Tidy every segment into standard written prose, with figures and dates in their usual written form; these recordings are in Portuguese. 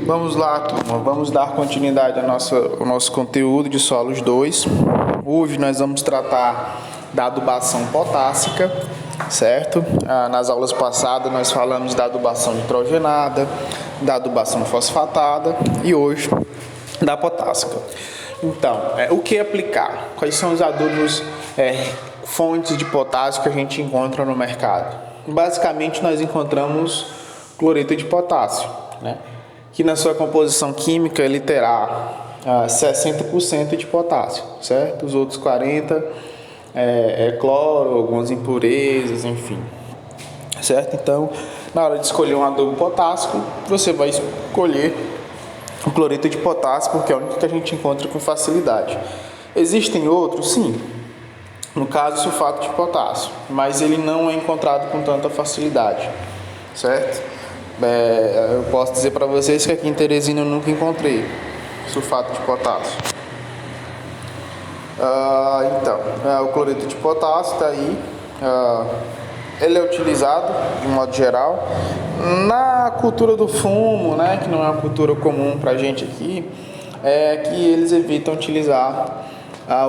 Vamos lá, turma. Vamos dar continuidade ao nosso conteúdo de solos 2. Hoje nós vamos tratar da adubação potássica, certo? Nas aulas passadas nós falamos da adubação nitrogenada, da adubação fosfatada e hoje da potássica. Então, o que aplicar? Quais são os adubos, fontes de potássio que a gente encontra no mercado? Basicamente nós encontramos cloreto de potássio, né? Que na sua composição química ele terá 60% de potássio, certo? Os outros 40% é cloro, algumas impurezas, enfim, certo? Então, na hora de escolher um adubo potássico, você vai escolher o cloreto de potássio, porque é o único que a gente encontra com facilidade. Existem outros, sim, no caso, sulfato de potássio, mas ele não é encontrado com tanta facilidade, certo? Eu posso dizer para vocês que aqui em Teresina eu nunca encontrei sulfato de potássio. O cloreto de potássio está aí. Ele é utilizado, de modo geral, na cultura do fumo, né, que não é uma cultura comum para a gente aqui, que eles evitam utilizar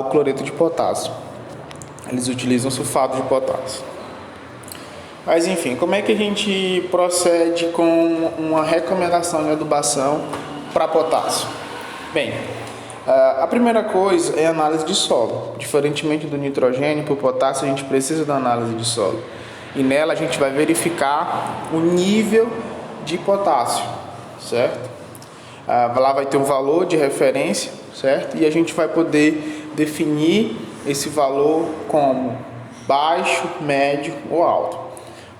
o cloreto de potássio. Eles utilizam sulfato de potássio. Mas enfim, como é que a gente procede com uma recomendação de adubação para potássio? Bem, a primeira coisa é a análise de solo. Diferentemente do nitrogênio, para o potássio a gente precisa da análise de solo. E nela a gente vai verificar o nível de potássio, certo? Lá vai ter um valor de referência, certo? E a gente vai poder definir esse valor como baixo, médio ou alto.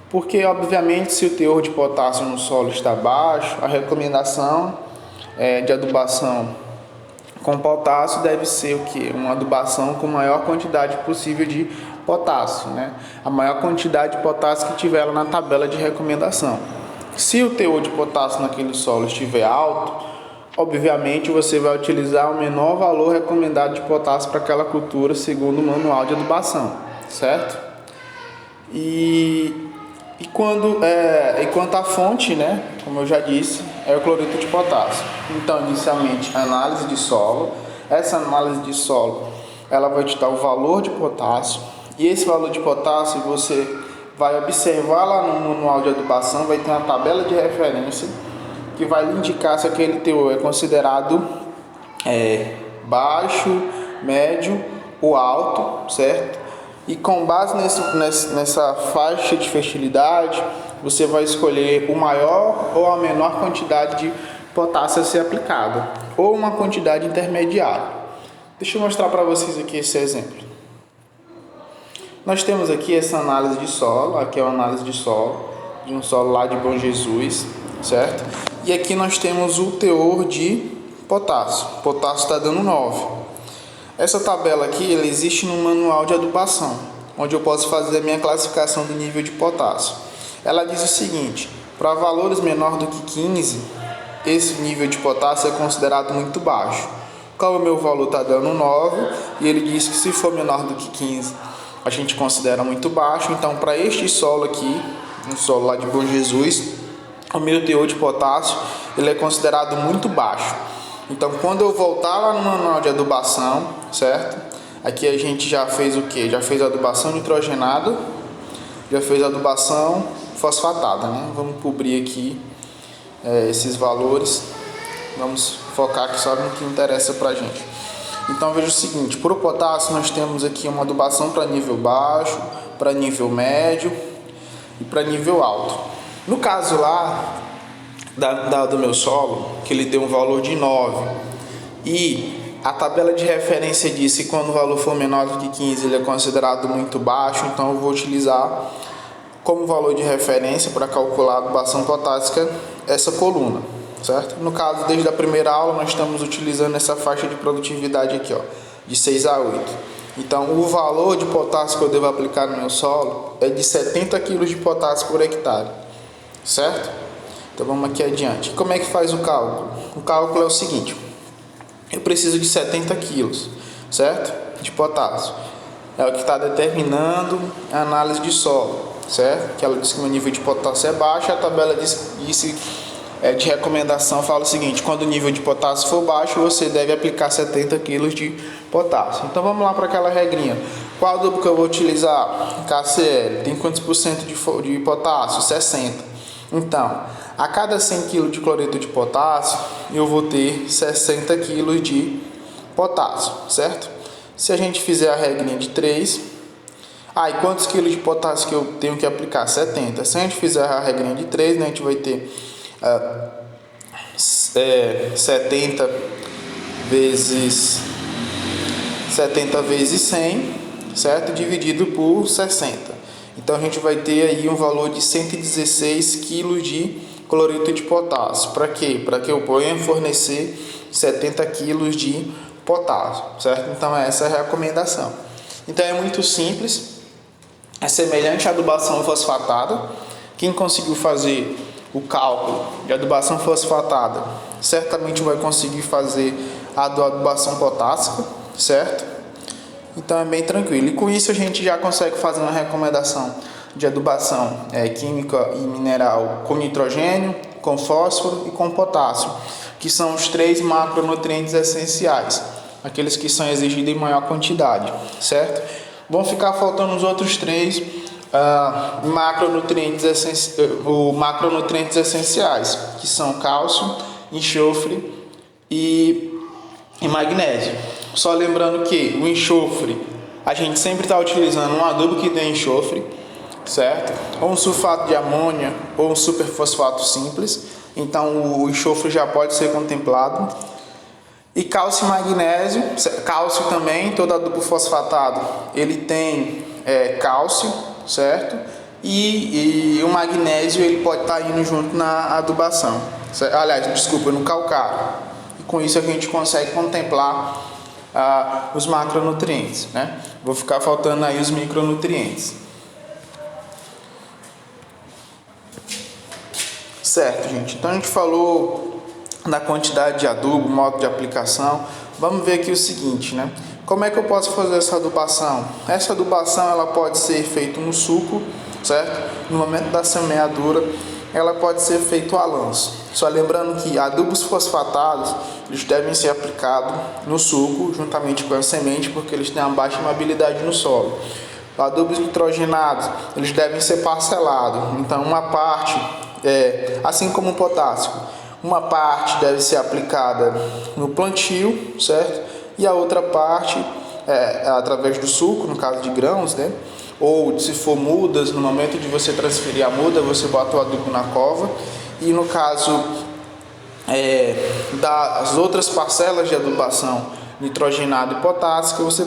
Porque, obviamente, se o teor de potássio no solo está baixo, a recomendação de adubação com potássio deve ser o quê? Uma adubação com maior quantidade possível de potássio, né? A maior quantidade de potássio que tiver lá na tabela de recomendação. Se o teor de potássio naquele solo estiver alto, obviamente você vai utilizar o menor valor recomendado de potássio para aquela cultura segundo o manual de adubação, certo? E quanto à fonte, né, como eu já disse, é o cloreto de potássio. Então, inicialmente, análise de solo. Essa análise de solo, ela vai te dar o valor de potássio. E esse valor de potássio você vai observar lá no manual de adubação, vai ter uma tabela de referência que vai lhe indicar se aquele teor é considerado baixo, médio ou alto, certo? E com base nessa faixa de fertilidade, você vai escolher o maior ou a menor quantidade de potássio a ser aplicada, ou uma quantidade intermediária. Deixa eu mostrar para vocês aqui esse exemplo. Nós temos aqui essa análise de solo, aqui é uma análise de solo, de um solo lá de Bom Jesus, certo? E aqui nós temos o teor de potássio. O potássio está dando 9. Essa tabela aqui, ela existe no manual de adubação, onde eu posso fazer a minha classificação do nível de potássio. Ela diz o seguinte: para valores menor do que 15, esse nível de potássio é considerado muito baixo. Como o meu valor está dando 9, e ele diz que se for menor do que 15, a gente considera muito baixo. Então, para este solo aqui, um solo lá de Bom Jesus, o meu teor de potássio ele é considerado muito baixo. Então, quando eu voltar lá no manual de adubação, certo? Aqui a gente já fez o que? Já fez a adubação nitrogenada, já fez a adubação fosfatada, né? Vamos cobrir aqui esses valores. Vamos focar aqui só no que interessa pra gente. Então, veja o seguinte: para o potássio nós temos aqui uma adubação para nível baixo, para nível médio e para nível alto. No caso lá do meu solo, que ele deu um valor de 9 e a tabela de referência disse que quando o valor for menor do que 15 ele é considerado muito baixo, então eu vou utilizar como valor de referência para calcular a adubação potássica essa coluna, certo? No caso, desde a primeira aula nós estamos utilizando essa faixa de produtividade aqui, ó, de 6 a 8. Então o valor de potássio que eu devo aplicar no meu solo é de 70 kg de potássio por hectare, certo? Então vamos aqui adiante. Como é que faz o cálculo? O cálculo é o seguinte: eu preciso de 70 quilos, certo? De potássio. É o que está determinando a análise de solo, certo? Que ela diz que o nível de potássio é baixo, a tabela disse de recomendação fala o seguinte: quando o nível de potássio for baixo, você deve aplicar 70 kg de potássio. Então vamos lá para aquela regrinha. Qual adubo que eu vou utilizar? KCl. Tem quantos por cento de potássio? 60. Então, a cada 100 kg de cloreto de potássio, eu vou ter 60 kg de potássio, certo? Se a gente fizer a regrinha de 3, e quantos quilos de potássio que eu tenho que aplicar? 70. Se a gente fizer a regrinha de 3, né, a gente vai ter 70 vezes 100, certo? Dividido por 60. Então a gente vai ter aí um valor de 116 kg de cloreto de potássio. Para quê? Para que eu possa fornecer 70 kg de potássio, certo? Então essa é a recomendação. Então é muito simples, é semelhante à adubação fosfatada. Quem conseguiu fazer o cálculo de adubação fosfatada certamente vai conseguir fazer a adubação potássica, certo? Então é bem tranquilo. E com isso a gente já consegue fazer uma recomendação de adubação química e mineral com nitrogênio, com fósforo e com potássio, que são os 3 macronutrientes essenciais, aqueles que são exigidos em maior quantidade, certo? Vão ficar faltando os outros 3 macronutrientes essenciais, que são cálcio, enxofre e magnésio. Só lembrando que o enxofre, a gente sempre está utilizando um adubo que tem enxofre, certo? Ou um sulfato de amônia ou um superfosfato simples. Então o enxofre já pode ser contemplado. E cálcio e magnésio, cálcio também, todo adubo fosfatado, ele tem cálcio, certo? E o magnésio ele pode estar indo junto na adubação, certo? Aliás, desculpa, no calcário. E com isso a gente consegue contemplar os macronutrientes, né? Vou ficar faltando aí os micronutrientes. Certo, gente. Então a gente falou da quantidade de adubo, modo de aplicação. Vamos ver aqui o seguinte, né? Como é que eu posso fazer essa adubação? Essa adubação ela pode ser feita no suco, certo? No momento da semeadura, ela pode ser feita a lanço. Só lembrando que adubos fosfatados eles devem ser aplicados no suco juntamente com a semente, porque eles têm uma baixa mobilidade no solo. Adubos nitrogenados eles devem ser parcelados. Então uma parte, assim como o potássio, uma parte deve ser aplicada no plantio, certo? E a outra parte através do suco, no caso de grãos, né? Ou se for mudas, no momento de você transferir a muda, você bota o adubo na cova. E no caso das outras parcelas de adubação nitrogenada e potássica, você